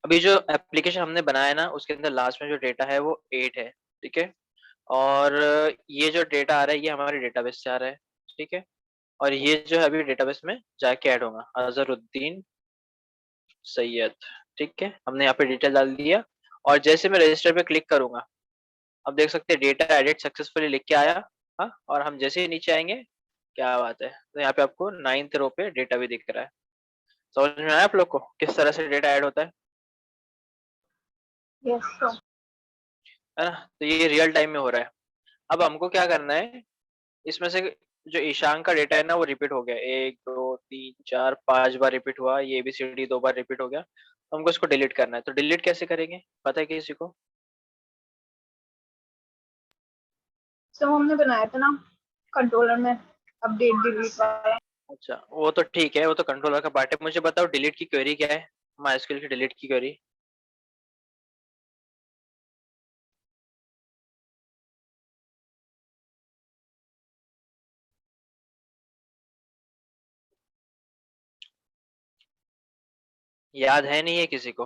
अभी जो एप्लीकेशन हमने बनाया है ना, उसके अंदर लास्ट में जो डेटा है वो 8 है, ठीक है। और ये जो डेटा आ रहा है ये हमारे डेटाबेस से आ रहा है, ठीक है। और ये जो है अभी डेटाबेस में जाके ऐड होगा, अजहरुद्दीन सैयद, ठीक है। हमने यहाँ पे डिटेल डाल दिया। और जैसे मैं रजिस्टर पे क्लिक करूंगा, अब देख सकते हैं डेटा एडिट सक्सेसफुली लिख के आया। हाँ, और हम जैसे ही नीचे आएंगे, क्या बात है, तो यहाँ पे आपको 9th रो पे डेटा भी दिख रहा है। समझ में आया आप लोग को किस तरह से डेटा ऐड होता यस सर। है ना। तो ये रियल टाइम में हो रहा है। अब हमको क्या करना है, इसमें से जो ईशान का डेटा है ना वो रिपीट हो गया, 1 2 3 4 5 बार रिपीट हुआ, ये बी सी डी 2 बार रिपीट हो गया, तो हमको इसको डिलीट करना है। तो डिलीट कैसे करेंगे, पता है किसी को? सर हमने बनाया था ना कंट्रोलर में अपडेट डिलीट वाला। अच्छा, वो तो ठीक है, वो तो कंट्रोलर का पार्ट है। मुझे बताओ डिलीट की क्वेरी क्या है, माइस्क्यूएल की डिलीट की क्वेरी। याद है नहीं है किसी को?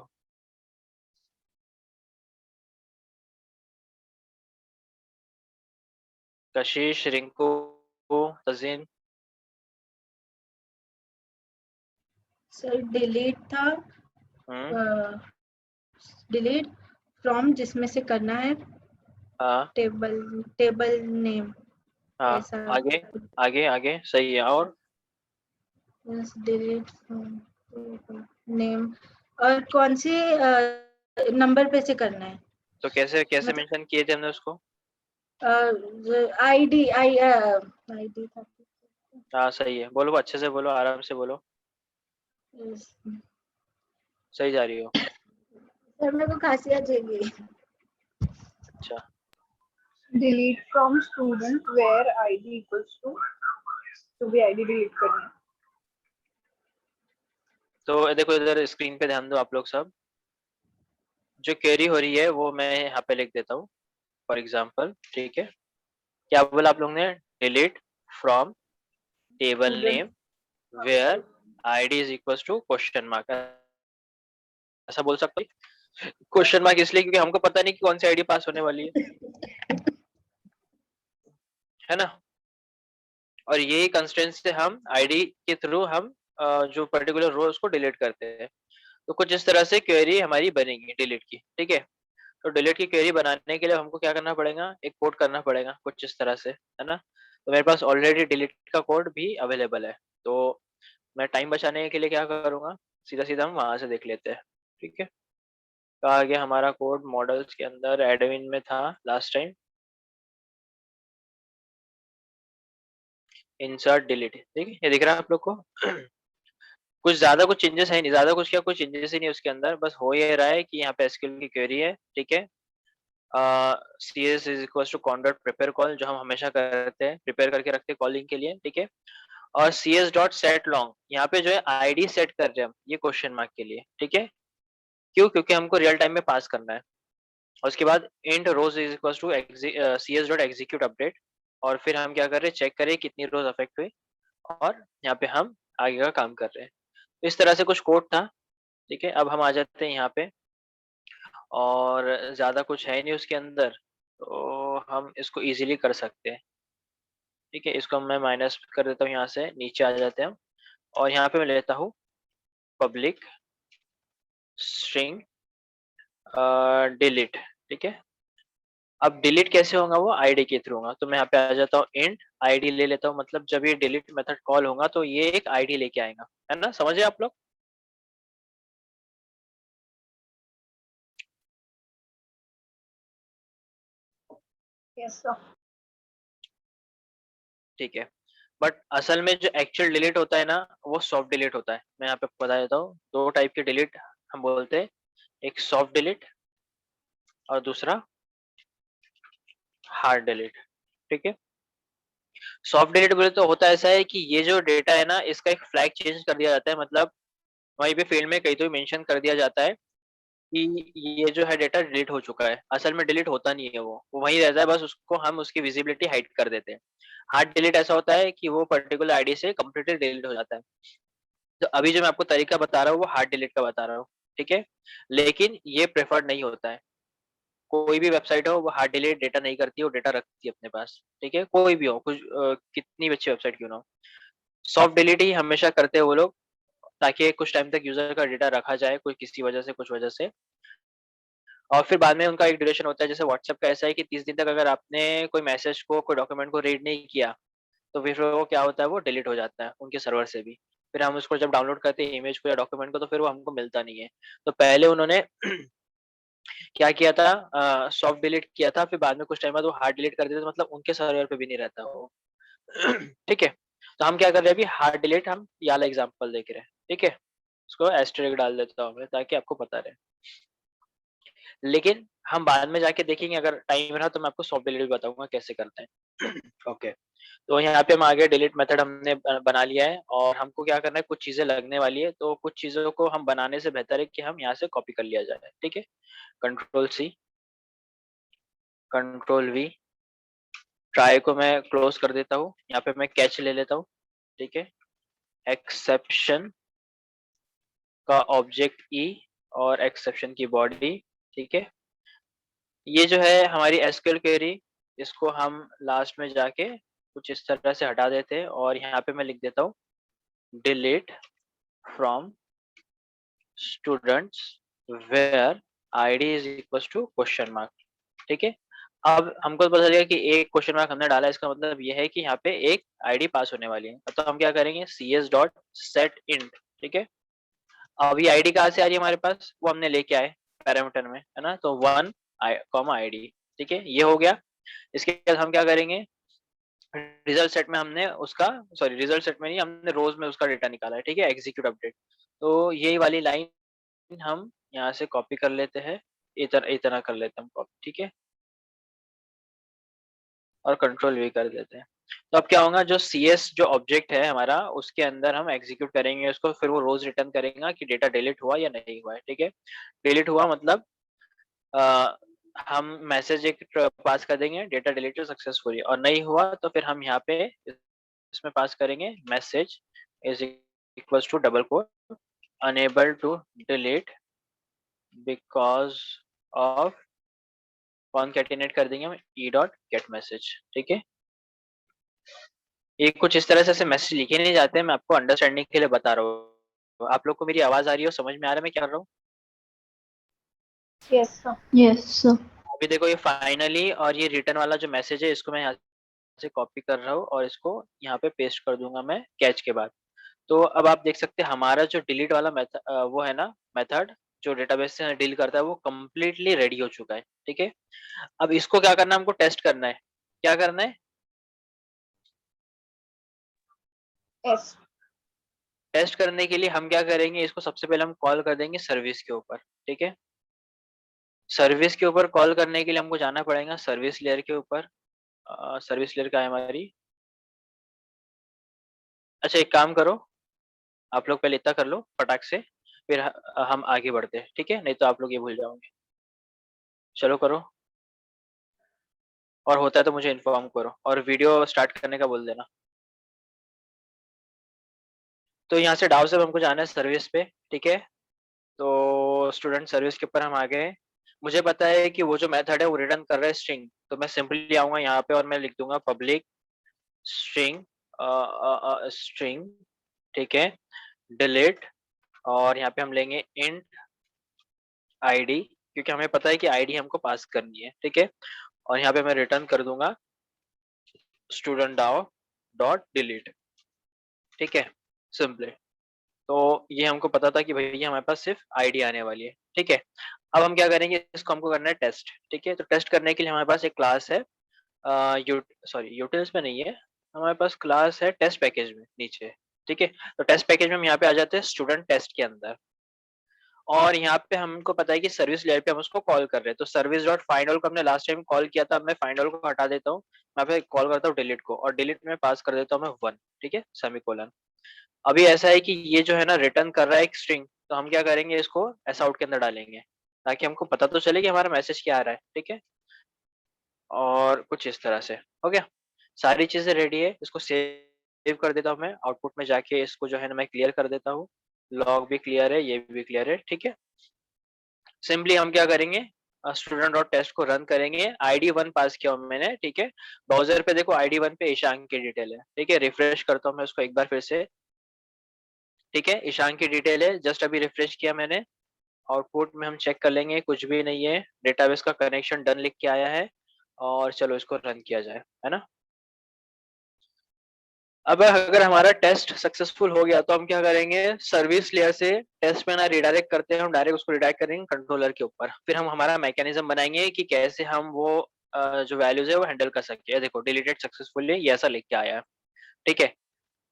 कशिश, रिंकू, तजीन। सर डिलीट था, हम्म। डिलीट फ्रॉम जिसमें से करना है हाँ टेबल, टेबल नेम हाँ। ऐसा आगे कुछ। आगे आगे सही है। और डिलीट फ्रॉम नेम, और कौन से नंबर पे से करना है, तो कैसे कैसे मतलब मेंशन किए थे हमने उसको? आईडी आईडी था। हाँ सही है, बोलो अच्छे से बोलो, आराम से बोलो, सही जा रही हो। सर मेरे को खांसी आ जाएगी। अच्छा, delete from student where ID equals to भी आईडी डिलीट करनी है। तो देखो इधर स्क्रीन पे ध्यान दो आप लोग सब। जो क्वेरी हो रही है वो मैं यहाँ पे लिख देता हूँ, फॉर एग्जाम्पल, ठीक है। क्या बोला आप लोग ने? Delete from table student. Name where ID is equal to question mark, ऐसा बोल सकते हो? क्वेश्चन मार्क इसलिए क्योंकि हमको पता नहीं कि कौन सी आईडी पास होने वाली है ना। और यही कंस्ट्रेंट से हम आईडी के थ्रू हम जो पर्टिकुलर रो उसको डिलीट करते हैं। तो कुछ इस तरह से क्वेरी हमारी बनेगी डिलीट की, ठीक है। तो डिलीट की क्वेरी बनाने के लिए हमको क्या करना पड़ेगा, एक कोड करना पड़ेगा कुछ इस तरह से, है ना। तो मेरे पास ऑलरेडी डिलीट का कोड भी अवेलेबल है। तो मैं टाइम बचाने के लिए क्या करूंगा, सीधा सीधा हम वहां से देख लेते हैं, ठीक है। तो आगे हमारा कोड मॉडल्स के अंदर एडमिन में था लास्ट टाइम, इंसर्ट डिलीट, ठीक है, ये दिख रहा है आप लोग को? कुछ ज्यादा कुछ चेंजेस है नहीं, ज्यादा कुछ क्या, कुछ चेंजेस ही नहीं उसके अंदर, बस हो ये रहा है कि यहाँ पे एसक्यूएल की क्वेरी है, ठीक है। C S is equal to con dot prepare call, जो हम हमेशा करते हैं, प्रिपेयर करके रखते हैं कॉलिंग के लिए, ठीक है। और C S dot set long, यहाँ पे जो है आईडी सेट कर रहे हैं हम, ये क्वेश्चन मार्क के लिए, ठीक है। क्यों? क्योंकि हमको रियल टाइम में पास करना है। और उसके बाद int rows is equal to C S dot execute update, और फिर हम क्या कर रहे हैं, चेक करें कितनी रोज अफेक्ट हुई, और यहाँ पे हम आगे का काम कर रहे हैं। तो इस तरह से कुछ कोड था, ठीक है। अब हम आ जाते हैं यहाँ पे, और ज्यादा कुछ है नहीं उसके अंदर, तो हम इसको इजीली कर सकते हैं, ठीक है। इसको मैं माइनस कर देता हूँ, यहाँ से नीचे आ जाते हैं हम। और यहाँ पे मैं लेता हूँ पब्लिक स्ट्रिंग डिलीट, ठीक है। अब डिलीट कैसे होगा, वो आईडी के थ्रू होगा। तो मैं यहाँ पे आ जाता हूँ, इंट आईडी ले लेता हूँ, मतलब जब ये डिलीट मेथड कॉल होगा तो ये एक आईडी लेके आएगा, है ना, समझे आप लोग? Yes sir. ठीक है। बट असल में जो एक्चुअल डिलीट होता है ना, वो सॉफ्ट डिलीट होता है। मैं यहाँ पे बता देता हूँ, दो टाइप के डिलीट हम बोलते हैं, एक सॉफ्ट डिलीट और दूसरा हार्ड डिलीट, ठीक है। सॉफ्ट डिलीट बोले तो होता ऐसा है कि ये जो डेटा है ना, इसका एक फ्लैग चेंज कर दिया जाता है, मतलब वहीं पे फील्ड में कहीं तो मेंशन कर दिया जाता है कि ये जो है डेटा डिलीट हो चुका है। असल में डिलीट होता नहीं है, वो वहीं रहता है, बस उसको हम उसकी विजिबिलिटी हाइड कर देते हैं। हार्ड डिलीट ऐसा होता है कि वो पर्टिकुलर आईडी से कम्प्लीटली डिलीट हो जाता है। तो अभी जो मैं आपको तरीका बता रहा हूँ वो हार्ड डिलीट का बता रहा हूँ, ठीक है, लेकिन ये प्रेफर्ड नहीं होता है। कोई भी वेबसाइट हो वो हार्ड डिलीट डेटा नहीं करती है, वो डेटा रखती है अपने पास, ठीक है, कोई भी हो, कुछ कितनी भी अच्छी वेबसाइट क्यों ना हो, सॉफ्ट डिलीट ही हमेशा करते हैं वो लोग, ताकि कुछ टाइम तक यूजर का डेटा रखा जाए, कोई किसी वजह से, कुछ वजह से। और फिर बाद में उनका एक ड्यूरेशन होता है, जैसे व्हाट्सएप का ऐसा है कि 30 दिन तक अगर आपने कोई मैसेज को, कोई डॉक्यूमेंट को रीड नहीं किया, तो फिर वो क्या होता है, वो डिलीट हो जाता है उनके सर्वर से भी। फिर हम उसको जब डाउनलोड करते हैं इमेज को या डॉक्यूमेंट को, तो फिर वो हमको मिलता नहीं है। तो पहले उन्होंने क्या किया था, सॉफ्ट डिलीट किया था, फिर बाद में कुछ टाइम बाद वो हार्ड डिलीट कर देते, तो मतलब उनके सर्वर पे भी नहीं रहता वो। ठीक है, तो हम क्या कर रहे हैं अभी, हार्ड डिलीट हम ये वाला एग्जांपल देख रहे हैं, ठीक है। इसको एस्टेरिक डाल देता हूँ मैं, ताकि आपको पता रहे। लेकिन हम बाद में जाके देखेंगे, अगर टाइम रहा तो मैं आपको सॉफ्ट डिलीट भी बताऊंगा कैसे करते हैं। ओके, तो यहाँ पे हम आगे डिलीट मेथड हमने बना लिया है, और हमको क्या करना है, कुछ चीजें लगने वाली है, तो कुछ चीजों को हम बनाने से बेहतर है कि हम यहाँ से कॉपी कर लिया जाए, ठीक है। Control C, control V, try को मैं क्लोज कर देता हूँ, यहाँ पे मैं कैच ले लेता हूँ, ठीक है। एक्सेप्शन का ऑब्जेक्ट ई, और एक्सेप्शन की बॉडी, ठीक है। ये जो है हमारी एसक्यूएल क्वेरी, इसको हम लास्ट में जाके कुछ इस तरह से हटा देते हैं, और यहाँ पे मैं लिख देता हूँ delete from students where ID is equal to question mark, ठीक है। अब हमको पता चलेगा कि एक क्वेश्चन मार्क हमने डाला, इसका मतलब ये है कि यहाँ पे एक आईडी पास होने वाली है। तो हम क्या करेंगे, C S dot set int, ठीक है। अब ये आईडी कहाँ से आ रही है हमारे पास, वो हमने लेके आए पैरामीटर में, है ना, तो 1 कॉमा आईडी, ठीक है, ये हो गया। इसके बाद हम क्या करेंगे, रिजल्ट सेट में हमने उसका, सॉरी रिजल्ट सेट में नहीं, हमने रोज में उसका डेटा निकाला है, ठीक है, एग्जीक्यूट अपडेट। तो यही वाली लाइन हम यहाँ से कॉपी कर लेते हैं, इतना इतना कर लेते हैं हम कॉपी, ठीक है, और कंट्रोल वी कर देते हैं। तो अब क्या होगा, जो सी एस जो ऑब्जेक्ट है हमारा, उसके अंदर हम एग्जीक्यूट करेंगे उसको, फिर वो रोज रिटर्न करेगा कि डेटा डिलीट हुआ या नहीं हुआ है, ठीक है। डिलीट हुआ मतलब अ, हम मैसेज एक पास कर देंगे, डेटा डिलीटेड सक्सेसफुली, और नहीं हुआ तो फिर हम यहाँ पे इसमें पास करेंगे, message is equals to double quote unable to delete because of, concatenate कर देंगे हम ई डॉट गेट मैसेज, ठीक है। ये कुछ इस तरह से ऐसे मैसेज लिखे नहीं जाते हैं, मैं आपको अंडरस्टैंडिंग के लिए बता रहा हूँ। आप लोग को मेरी आवाज आ रही हो, समझ में आ रहा है मैं क्या कर रहा हूँ? Yes, sir. Yes, sir. अभी देखो ये फाइनली, और ये रिटर्न वाला जो मैसेज है, इसको मैं यहाँ से कॉपी कर रहा हूँ, और इसको यहाँ पे पेस्ट कर दूंगा मैं कैच के बाद। तो अब आप देख सकते हैं हमारा जो डिलीट वाला मेथड, वो है ना मेथड, जो डेटाबेस से डील करता है, वो कम्प्लीटली रेडी हो चुका है, ठीक है। अब इसको क्या करना है, हमको टेस्ट करना है। क्या करना है, Yes. टेस्ट करने के लिए हम क्या करेंगे, इसको सबसे पहले हम कॉल कर देंगे सर्विस के ऊपर, ठीक है। सर्विस के ऊपर कॉल करने के लिए हमको जाना पड़ेगा सर्विस लेयर के ऊपर। सर्विस लेयर का है हमारी, अच्छा एक काम करो, आप लोग पहले इतना कर लो फटाक से, फिर हम आगे बढ़ते हैं, ठीक है, नहीं तो आप लोग ये भूल जाओगे। चलो करो, और होता है तो मुझे इन्फॉर्म करो, और वीडियो स्टार्ट करने का बोल देना। तो यहाँ से डाउ से हमको जाना है सर्विस पे, ठीक है। तो स्टूडेंट सर्विस के ऊपर हम आ गए। मुझे पता है कि वो जो मेथड है वो रिटर्न कर रहा है स्ट्रिंग, तो मैं सिंपली आऊंगा यहाँ पे और मैं लिख दूंगा पब्लिक स्ट्रिंग, स्ट्रिंग, ठीक है, डिलीट, और यहाँ पे हम लेंगे इंट आईडी, क्योंकि हमें पता है कि आईडी हमको पास करनी है, ठीक है। और यहाँ पे मैं रिटर्न कर दूंगा स्टूडेंट डाउ डॉट डिलीट, ठीक है, सिंपली। तो ये हमको पता था कि भैया हमारे पास सिर्फ आईडी आने वाली है, ठीक है। अब हम क्या करेंगे, इसको हमको करना है टेस्ट, ठीक है। तो टेस्ट करने के लिए हमारे पास एक क्लास है, सॉरी यूटिल्स में नहीं है, हमारे पास क्लास है टेस्ट पैकेज में नीचे, ठीक है। तो टेस्ट पैकेज में हम यहाँ पे आ जाते हैं स्टूडेंट टेस्ट के अंदर, और यहाँ पे हमको पता है कि सर्विस लेयर पे हम उसको कॉल कर रहे हैं। तो सर्विस डॉट फाइंड ऑल को हमने लास्ट टाइम कॉल किया था, अब मैं फाइंड ऑल को हटा देता हूँ, मैं पे कॉल करता हूँ डिलीट को, और डिलीट में पास कर देता हूँ मैं 1, ठीक है, सेमीकोलन। अभी ऐसा है कि ये जो है ना रिटर्न कर रहा है एक स्ट्रिंग, तो हम क्या करेंगे, इसको एस आउट के अंदर डालेंगे, ताकि हमको पता तो चले कि हमारा मैसेज क्या आ रहा है, ठीक है। और कुछ इस तरह से हो गया, सारी चीजें रेडी है। इसको सेव कर देता हूँ मैं, आउटपुट में जाके इसको जो है ना मैं क्लियर कर देता हूँ, लॉग भी क्लियर है, ये भी क्लियर है, ठीक है। सिंपली हम क्या करेंगे, स्टूडेंट डॉट टेस्ट को रन करेंगे, ID1 पास किया हूँ मैंने, ठीक है। ब्राउजर पे देखो ID1 पे ईशान की डिटेल है, ठीक है। रिफ्रेश करता हूँ मैं उसको एक बार फिर से, ठीक है। ईशान की डिटेल है, जस्ट अभी रिफ्रेश किया मैंने। आउटपुट में हम चेक कर लेंगे, कुछ भी नहीं है, डेटाबेस का कनेक्शन डन लिख के आया है। और चलो इसको रन किया जाए, है ना। अब अगर हमारा टेस्ट सक्सेसफुल हो गया तो हम क्या करेंगे, सर्विस लेयर से टेस्ट में ना रिडायरेक्ट करते हैं, हम डायरेक्ट उसको रिडायरेक्ट करेंगे कंट्रोलर के ऊपर। फिर हम हमारा मैकेनिज्म बनाएंगे कि कैसे हम वो जो वैल्यूज है वो हैंडल कर सकते हैं। देखो डिलीटेड सक्सेसफुली ये ऐसा लिख के आया है, ठीक है।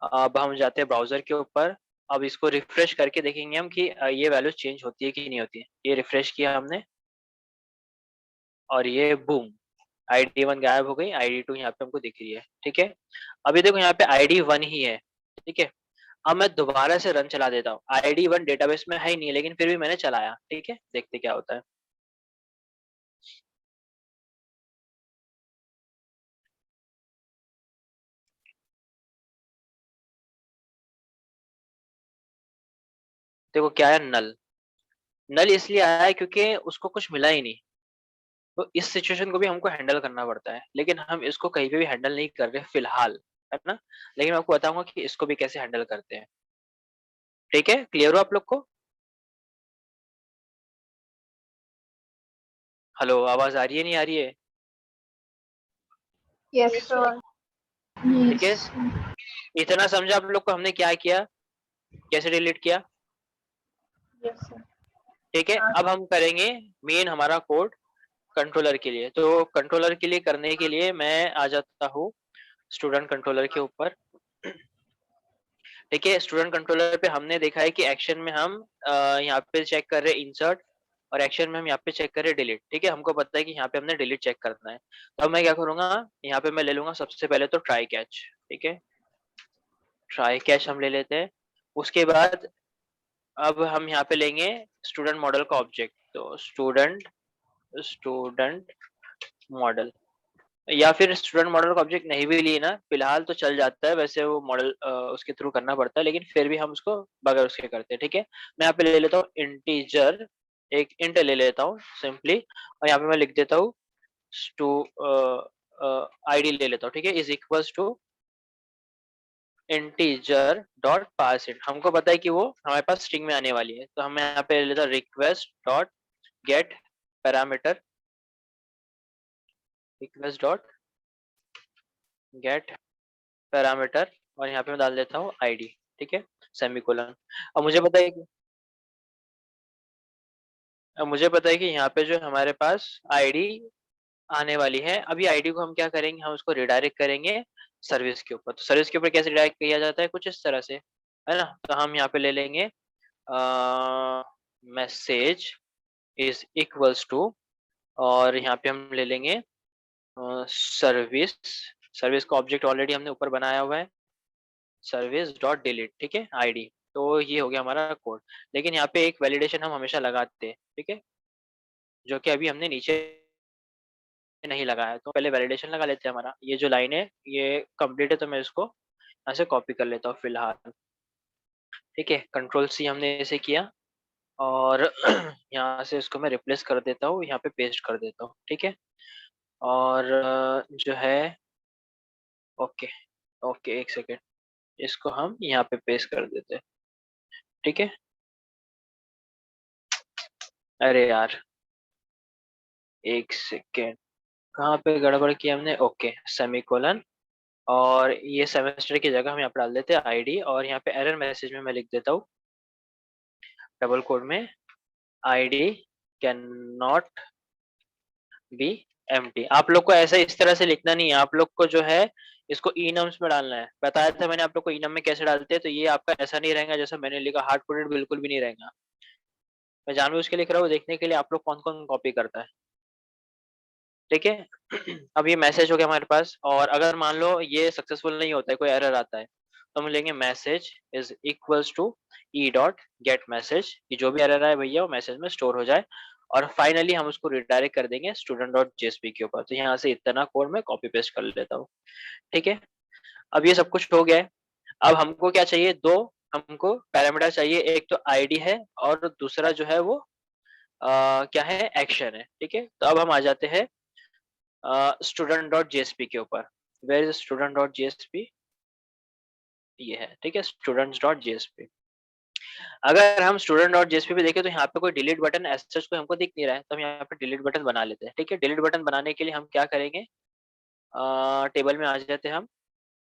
अब हम जाते हैं ब्राउजर के ऊपर। अब इसको रिफ्रेश करके देखेंगे हम कि ये वैल्यूज चेंज होती है कि नहीं होती है। ये रिफ्रेश किया हमने और ये बूम, ID1 गायब हो गई, ID2 यहाँ पे हमको दिख रही है, ठीक है। अभी देखो यहाँ पे ID1 ही है, ठीक है। अब मैं दोबारा से रन चला देता हूँ, ID1 डेटाबेस में है ही नहीं, लेकिन फिर भी मैंने चलाया, ठीक है। देखते क्या होता है। देखो क्या है, नल। नल इसलिए आया है क्योंकि उसको कुछ मिला ही नहीं। तो इस सिचुएशन को भी हमको हैंडल करना पड़ता है, लेकिन हम इसको कहीं पे भी हैंडल नहीं कर रहे फिलहाल, है ना। लेकिन मैं आपको बताऊंगा कि इसको भी कैसे हैंडल करते हैं, ठीक है। क्लियर हो आप लोग को? हेलो, आवाज आ रही है, नहीं आ रही है? Yes, sir. ठीक है, Yes. इतना समझा आप लोग को हमने क्या किया, कैसे डिलीट किया, Yes, sir. ठीक है। अब हम करेंगे मेन हमारा कोड कंट्रोलर के लिए। तो कंट्रोलर के लिए करने के लिए मैं आ जाता हूँ स्टूडेंट कंट्रोलर के ऊपर, ठीक है। स्टूडेंट कंट्रोलर पे हमने देखा है कि एक्शन में हम यहाँ पे चेक कर रहे हैं इंसर्ट, और एक्शन में हम यहाँ पे चेक कर रहे हैं डिलीट, ठीक है। हमको पता है कि यहाँ पे हमने डिलीट चेक करना है। तो अब मैं क्या करूंगा, यहाँ पे मैं ले लूंगा सबसे पहले तो ट्राई कैच, ठीक है। ट्राई कैच हम ले लेते हैं। उसके बाद अब हम यहाँ पे लेंगे स्टूडेंट मॉडल का ऑब्जेक्ट। तो स्टूडेंट स्टूडेंट मॉडल, या फिर स्टूडेंट मॉडल का ऑब्जेक्ट नहीं भी लिए ना फिलहाल तो चल जाता है, वैसे वो मॉडल उसके थ्रू करना पड़ता है, लेकिन फिर भी हम उसको बगैर उसके करते हैं, ठीक है। मैं यहाँ पे ले लेता हूँ इंटीजर, एक इंट ले लेता हूँ सिंपली, और यहाँ पे मैं लिख देता हूँ टू आईडी ले लेता हूँ, ठीक है, is equals to integer dot parse int. हमको पता है कि वो हमारे पास स्ट्रिंग में आने वाली है, तो हम यहाँ पे ले लेता हूँ request dot gate parameter, request dot gate parameter, और यहाँ पे मैं डाल देता हूँ आईडी, ठीक है, सेमीकोलन। अब मुझे पता है कि यहाँ पे जो हमारे पास आईडी आने वाली है, अभी आईडी को हम क्या करेंगे, हम उसको रिडायरेक्ट करेंगे सर्विस के ऊपर। तो सर्विस के ऊपर कैसे रिडायरेक्ट किया जाता है, कुछ इस तरह से, है ना। तो हम यहाँ पे ले लेंगे मैसेज इज इक्वल्स टू, और यहाँ पे हम ले लेंगे सर्विस, सर्विस का ऑब्जेक्ट ऑलरेडी हमने ऊपर बनाया हुआ है, सर्विस डॉट डिलीट, ठीक है, आईडी। तो ये हो गया हमारा कोड। लेकिन यहाँ पे एक वैलिडेशन हम हमेशा लगाते हैं, ठीक है, जो कि अभी हमने नीचे नहीं लगाया है। तो पहले वैलिडेशन लगा लेते हैं। हमारा ये जो लाइन है ये कंप्लीट है, तो मैं इसको यहाँ से कॉपी कर लेता हूँ फिलहाल, ठीक है। कंट्रोल सी हमने ऐसे किया, और यहाँ से इसको मैं रिप्लेस कर देता हूँ, यहाँ पे पेस्ट कर देता हूँ, ठीक है। और जो है, ओके ओके, एक सेकेंड, इसको हम यहाँ पे पेस्ट कर देते हैं, ठीक है। अरे यार, एक सेकेंड, कहाँ पे गड़बड़ किया हमने, ओके, सेमीकोलन, और ये सेमेस्टर की जगह हम यहाँ पे डाल देते हैं आईडी, और यहाँ पे एरर मैसेज में मैं लिख देता हूँ डबल कोड में, ID can not be empty. आप लोग को ऐसा इस तरह से लिखना नहीं है, आप लोग को जो है इसको इनम्स में डालना है। बताया था मैंने आप लोग को इनम में कैसे डालते हैं, तो ये आपका ऐसा नहीं रहेगा जैसा मैंने लिखा, हार्ड कोडेड बिल्कुल भी नहीं रहेगा। मैं जानबूझ के लिख रहा हूँ, देखने के लिए आप लोग कौन कौन कॉपी करता है, ठीक है। अब ये मैसेज हो गया हमारे पास, और अगर मान लो ये सक्सेसफुल नहीं होता है, कोई एरर आता है, तो हम लेंगे message is equals to E dot get message, कि जो भी एरर आए भैया वो मैसेज में स्टोर हो जाए। और फाइनली हम उसको रिडायरेक्ट कर देंगे स्टूडेंट डॉट जेएसपी के ऊपर। तो यहाँ से इतना कोड मैं कॉपी पेस्ट कर लेता हूँ, ठीक है। अब ये सब कुछ हो गया है। अब हमको क्या चाहिए, दो हमको पैरामीटर चाहिए, एक तो आईडी है और दूसरा जो है वो क्या है, एक्शन है, ठीक है। तो अब हम आ जाते हैं स्टूडेंट डॉट जेएसपी के ऊपर। Where is student dot JSP, ये है, ठीक है, स्टूडेंट्स डॉट जेएसपी। अगर हम स्टूडेंट डॉट जेएसपी पे देखें तो यहाँ पे कोई डिलीट बटन एज सच कोई हमको दिख नहीं रहा है, तो हम यहाँ पे डिलीट बटन बना लेते हैं, ठीक है। डिलीट बटन बनाने के लिए हम क्या करेंगे, टेबल में आ जाते हैं हम।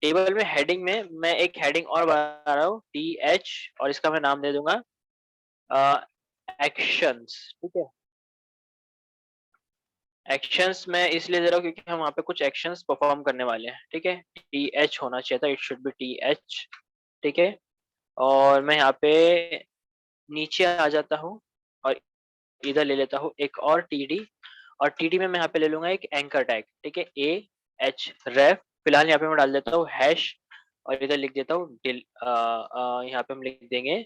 टेबल में हेडिंग में मैं एक हेडिंग और बना रहा हूँ, टी एच, और इसका मैं नाम दे दूंगा एक्शंस, ठीक है। एक्शंस मैं इसलिए दे रहा हूँ क्योंकि हम वहाँ पे कुछ एक्शंस परफॉर्म करने वाले हैं, ठीक है। टी एच होना चाहिए था, it should be T H, ठीक है। और मैं यहाँ पे नीचे आ जाता हूँ और इधर ले लेता हूँ एक और टीडी, और टीडी में मैं यहाँ पे ले लूंगा एक एंकर टैग, ठीक है, ए एच रेफ। फिलहाल यहाँ पे मैं डाल देता हूँ हैश, और इधर लिख देता हूँ डिल, यहाँ पे हम लिख देंगे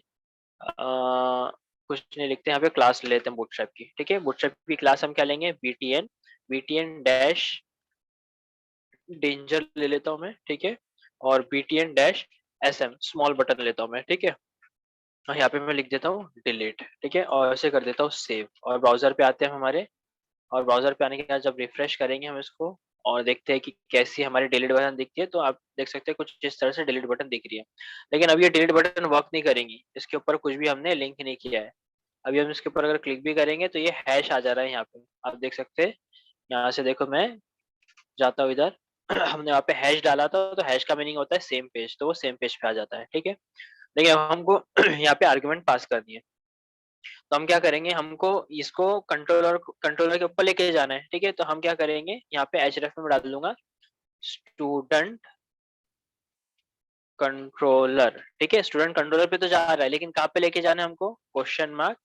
कुछ नहीं लिखते, यहाँ पे क्लास ले लेते हैं बूटस्ट्रैप की, ठीक है। बूटस्ट्रैप की क्लास हम क्या लेंगे, बीटीएन, बीटीएन डैश डेंजर ले लेता हूँ मैं, ठीक है। और BTN dash SM small button लेता हूँ मैं, ठीक है। और यहाँ पे मैं लिख देता हूँ डिलीट, ठीक है, और ऐसे कर देता हूँ सेव। और ब्राउजर पे आते हैं हमारे, और ब्राउजर पे आने के बाद जब रिफ्रेश करेंगे हम इसको और देखते हैं कि कैसी हमारी डिलीट बटन दिखती है, तो आप देख सकते हैं कुछ इस तरह से डिलीट बटन दिख रही है। लेकिन अब ये डिलीट बटन वर्क नहीं करेंगी, इसके ऊपर कुछ भी हमने लिंक नहीं किया है। अभी हम इसके ऊपर अगर क्लिक भी करेंगे तो ये हैश आ जा रहा है यहाँ पे, आप देख सकते हैं। यहाँ से देखो, मैं जाता हूँ इधर हमने यहाँ पे हैश डाला था, तो हैश का मीनिंग होता है सेम पेज, तो वो सेम पेज पे आ जाता है, ठीक है। लेकिन अब हमको यहाँ पे आर्गुमेंट पास करनी है, तो हम क्या करेंगे, हमको इसको कंट्रोलर कंट्रोलर के ऊपर लेके जाना है, ठीक है। तो हम क्या करेंगे, यहाँ पे एच में डाल दूंगा स्टूडेंट कंट्रोलर, ठीक है। स्टूडेंट कंट्रोलर पे तो जा रहा है, लेकिन कहाँ पे लेके जाना है हमको, question mark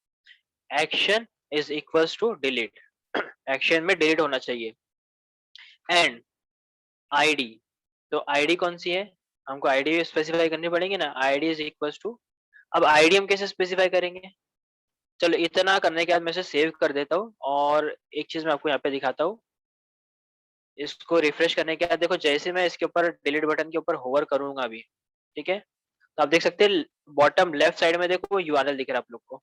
action is equals to delete, action में डिलीट होना चाहिए, एंड आईडी। तो आईडी कौन सी है, हमको आईडी स्पेसिफाई करनी पड़ेगी ना, आईडी इज इक्वल्स टू। अब आईडी हम कैसे स्पेसिफाई करेंगे, चलो इतना करने के बाद मैं इसे सेव कर देता हूँ, और एक चीज मैं आपको यहाँ पे दिखाता हूँ। इसको रिफ्रेश करने के बाद देखो, जैसे मैं इसके ऊपर डिलीट बटन के ऊपर होवर करूंगा अभी, ठीक है, तो आप देख सकते हैं बॉटम लेफ्ट साइड में देखो यूआरएल दिख रहा है आप लोग को,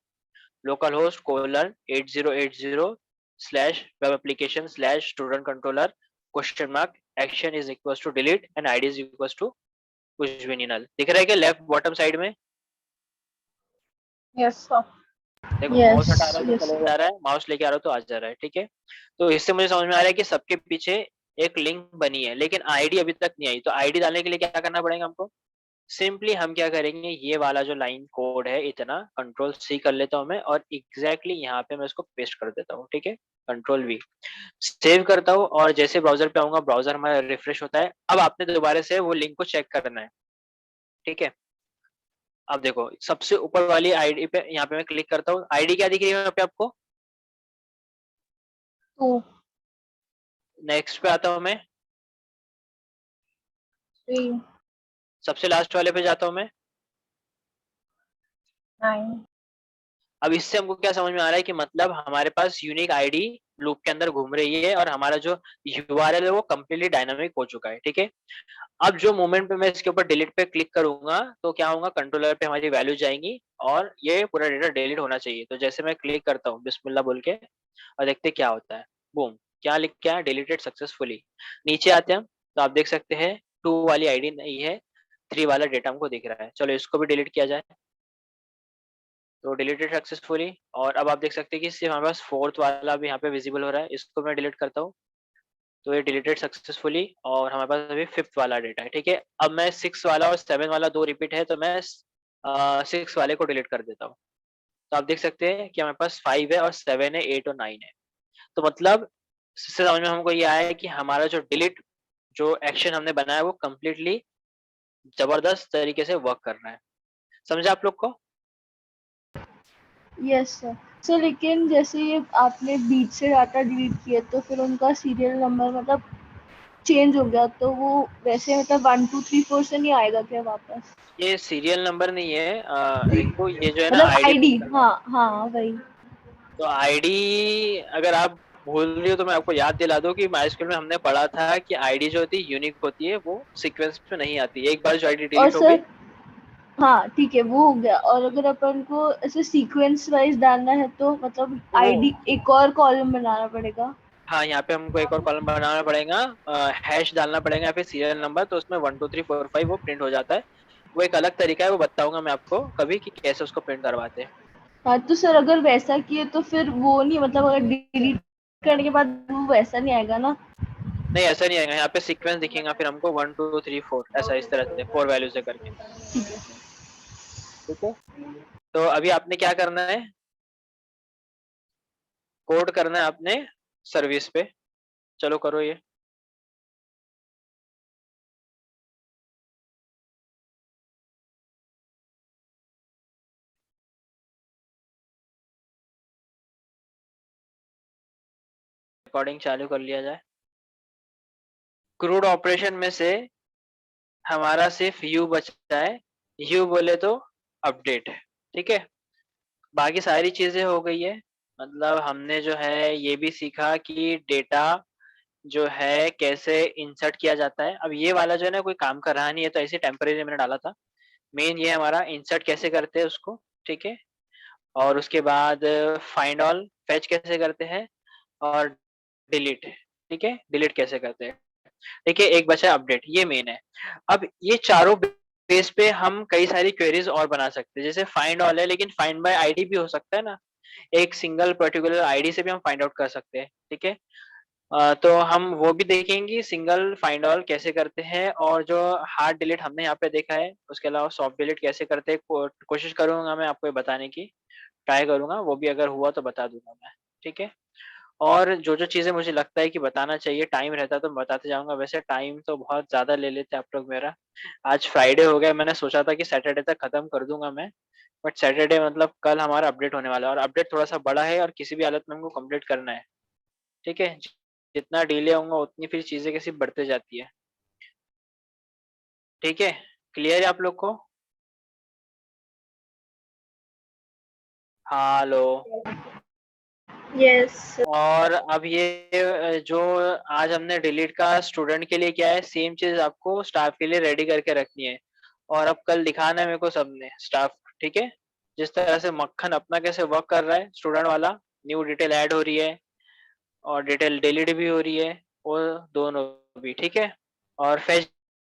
local host colon 8080 slash web application slash student controller question mark action is equal to delete and ID is equal to कुछ भी नहीं, नल दिख रहा है क्या लेफ्ट बॉटम साइड में। Yes, sir. देखो माउस हटा Yes, रहा हूँ तो yes, चले sir. जा रहा है, माउस लेके आ रहा हूँ तो आ जा रहा है, ठीक है। तो इससे मुझे समझ में आ रहा है कि सबके पीछे एक लिंक बनी है, लेकिन आईडी अभी तक नहीं आई। तो आईडी डालने के लिए क्या करना पड़ेगा हमको, सिंपली हम क्या करेंगे, ये वाला जो लाइन कोड है इतना कंट्रोल सी कर लेता हूँ मैं, और एग्जैक्टली यहाँ पे मैं इसको पेस्ट कर देता हूँ, ठीक है। कंट्रोल वी सेव करता हूँ, और जैसे ब्राउजर पे आऊंगा, ब्राउजर हमारा रिफ्रेश होता है। अब आपने दोबारा से वो लिंक को चेक करना है, ठीक है। अब देखो सबसे ऊपर वाली आईडी पे यहाँ पे मैं क्लिक करता हूँ, आईडी क्या दिख रही है यहाँ पे आपको, Two, नेक्स्ट पे आता हूँ मैं, three, सबसे लास्ट वाले पे जाता हूँ मैं। 9. अब इससे हमको क्या समझ में आ रहा है कि मतलब हमारे पास यूनिक आईडी लूप के अंदर घूम रही है, और हमारा जो यूआरएल है वो कम्प्लीटली डायनामिक हो चुका है, ठीक है। अब जो मोमेंट पे मैं इसके ऊपर डिलीट पे क्लिक करूंगा तो क्या होगा, कंट्रोलर पे हमारी वैल्यू जाएंगी, और ये पूरा डेटा डिलीट होना चाहिए। तो जैसे मैं क्लिक करता हूँ बिस्मिल्लाह बोल के, और देखते क्या होता है, बूम, क्या लिख क्या डिलीटेड सक्सेसफुली। नीचे आते हैं हम, तो आप देख सकते हैं 2 वाली आईडी नहीं है, 3 वाला डेटा हमको दिख रहा है। चलो इसको भी डिलीट किया जाए, तो डिलीटेड सक्सेसफुली। और अब आप देख सकते हैं कि सिर्फ हमारे पास फोर्थ वाला भी यहाँ पे विजिबल हो रहा है, इसको मैं डिलीट करता हूँ, तो ये डिलीटेड सक्सेसफुली। और हमारे पास अभी फिफ्थ वाला डेटा है, ठीक है। अब मैं 6 वाला और 7 वाला दो रिपीट है, तो मैं 6 वाले को डिलीट कर देता हूँ। तो आप देख सकते हैं कि हमारे पास 5 है और 7 है, 8 और 9 है। तो मतलब इससे समझ में हमको ये आया है कि हमारा जो डिलीट जो एक्शन हमने बनाया वो कम्प्लीटली जबरदस्त तरीके से वर्क कर रहा है। समझा आप लोग को। Yes, sir. सर लेकिन जैसे ये आपने बीच से डाटा डिलीट किए तो फिर उनका सीरियल नंबर मतलब चेंज हो गया, तो वो वैसे मतलब 1 2 3 4 से नहीं आएगा क्या वापस, ये सीरियल नंबर नहीं है रिंकू, ये जो है ना मतलब आईडी। आईडी, हाँ हाँ वही. तो आईडी अगर आप भूल रही हो तो मैं आपको याद दिला दूं कि माइस्क्यूल में हमने पढ़ा था कि आईडी जो होती है यूनिक होती है, वो सीक्वेंस में नहीं आती। एक बार जो आईडी और डिलीट हो सर गई, हाँ ठीक है, वो हो गया। और अगर अपन को ऐसे सीक्वेंस वाइज डालना है तो मतलब तो वो आईडी एक और कॉलम बनाना पड़ेगा। हाँ, यहाँ पे हमको एक और कॉलम बनाना पड़ेगा, हैश डालना पड़ेगा या फिर सीरियल नंबर, तो उसमें 1 2 3 4 5 वो प्रिंट हो जाता है। वो एक अलग तरीका है, वो बताऊंगा मैं आपको कभी कि कैसे उसको प्रिंट करवाते हैं। हाँ तो सर अगर वैसा किए तो फिर वो नहीं, मतलब अगर डिलीट करने के बाद वो वैसा नहीं आएगा ना? नहीं, ऐसा नहीं आएगा, यहाँ पे सीक्वेंस दिखेगा फिर हमको 1 2 3 4 ऐसा, इस तरह से 4 वैल्यू से करके। ठीक है सर। ठीक है, तो अभी आपने क्या करना है, कोड करना है आपने सर्विस पे। चलो करो ये। रिकॉर्डिंग चालू कर लिया जाए। क्रूड ऑपरेशन में से हमारा सिर्फ यू बचा है। यू बोले तो अपडेट। ठीक है, बाकी सारी चीजें हो गई है। मतलब हमने जो है ये भी सीखा कि डेटा जो है कैसे इंसर्ट किया जाता है। अब ये वाला जो है ना कोई काम कर रहा नहीं है, तो ऐसे टेम्परेरी मैंने डाला था। मेन ये हमारा इंसर्ट कैसे करते हैं उसको। ठीक है, और उसके बाद फाइंड ऑल फेच कैसे करते हैं, और डिलीट। ठीक है, डिलीट कैसे करते हैं। देखिए एक बचा अपडेट, ये मेन है। अब ये चारों बेस पे हम कई सारी क्वेरीज और बना सकते हैं। जैसे फाइंड ऑल है, लेकिन फाइंड बाय आईडी भी हो सकता है ना, एक सिंगल पर्टिकुलर आईडी से भी हम फाइंड आउट कर सकते हैं। ठीक है, तो हम वो भी देखेंगे सिंगल फाइंड ऑल कैसे करते हैं, और जो हार्ड डिलीट हमने यहाँ पे देखा है, उसके अलावा सॉफ्ट डिलीट कैसे करते हैं, कोशिश करूंगा मैं आपको ये बताने की, ट्राई करूंगा, वो भी अगर हुआ तो बता दूंगा मैं। ठीक है, और जो-जो चीज़ें मुझे लगता है कि बताना चाहिए, टाइम रहता तो मैं बताते जाऊँगा। वैसे टाइम तो बहुत ज़्यादा ले लेते हैं आप लोग मेरा। आज फ्राइडे हो गया, मैंने सोचा था कि सैटरडे तक खत्म कर दूँगा मैं, बट सैटरडे मतलब कल हमारा अपडेट होने वाला है, और अपडेट थोड़ा-सा बड़ा है और किसी भी हालत में हमको कंप्लीट करना है। ठीक है? जितना डिले होगा उतनी फिर चीज़ें कैसी बढ़ते जाती है। ठीक है? क्लियर है आप लोग को? हेलो। यस। और अब ये जो आज हमने डिलीट का स्टूडेंट के लिए किया है, सेम चीज़ आपको स्टाफ के लिए रेडी करके रखनी है, और अब कल दिखाना है मेरे को सबने स्टाफ। ठीक है, जिस तरह से मक्खन अपना कैसे वर्क कर रहा है स्टूडेंट वाला, न्यू डिटेल ऐड हो रही है और डिटेल डिलीट भी हो रही है, वो दोनों भी। ठीक है, और फेच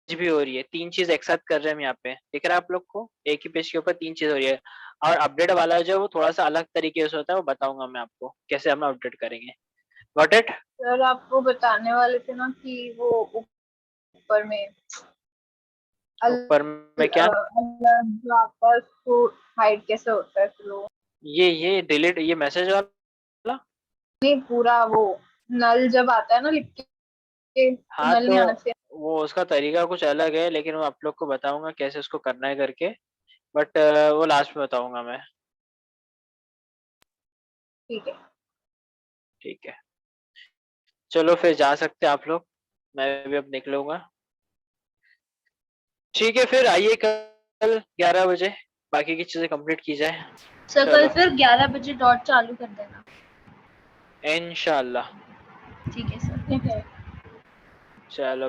भी हो रही है। तीन चीज एक साथ कर रहे हैं हम यहाँ पे, दिख रहा है आप लोग को, एक ही पेज के ऊपर तीन चीज हो रही है। और अपडेट वाला जो है वो थोड़ा सा अलग तरीके से होता है, वो बताऊंगा मैं आपको कैसे हम अपडेट करेंगे। Got it? सर आपको बताने वाले थे ना कि वो ऊपर में ऊपर में क्या? अलग जो आपका उसको हाइड कैसे होता है फ्लो, ये डिलीट, ये मैसेज वाला। नहीं पूरा वो नल जब आता है ना लिख के तो हाँ, नल तो नहीं आना चाहिए। वो उसका तरीका कुछ अलग है, लेकिन वो आप लोग को बताऊंगा कैसे उसको करना है करके, बट वो लास्ट में बताऊंगा मैं। ठीक है। ठीक है, चलो फिर जा सकते हैं आप लोग, मैं भी अब निकलूंगा। ठीक है, फिर आइए कल 11 बजे बाकी की चीजें कंप्लीट की जाए। सर कल चलो, फिर 11 बजे डॉट चालू कर देना। इंशाल्लाह। ठीक है सर। ठीक है। चलो,